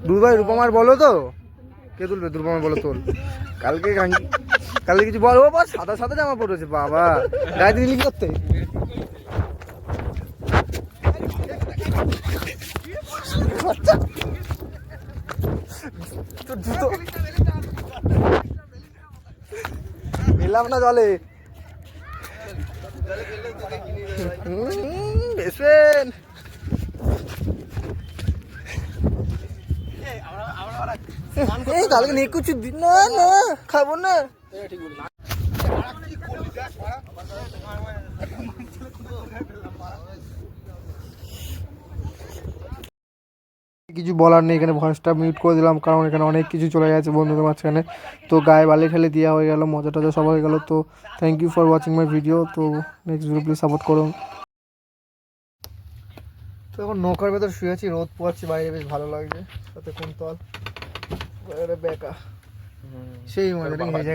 দুর্ভাই রূপমার বলো তো কে তুলবে? দুর্গমার বলো তোল। কালকে কিছু বল। ও বাস সাদা সাদা জামা পড়েছে বাবা, গায়ে দিলি করতে। জুতো এলাম না জলে। বেসবেন কালকে নিয়ে কিছু দিন না না খাবো না। কিছু বলার নেই, এখানে ভয়েসটা মিউট করে দিলাম কারণ এখানে অনেক কিছু চলে গেছে বন্ধুদের মাঝখানে। তো গায়ে বালি ঠেলে দেওয়া হয়ে গেল, মজা টজা সব হয়ে গেল। তো thank you for watching my video. তো নেক্সট ভিডিও প্লিজ সাপোর্ট করুন। তো এখন নৌকার ভেতর শুয়ে আছি, রোদ পোয়াচ্ছি বাইরে, বেশ ভালো লাগছে। সাথে কোন তল বেকা সেই মজা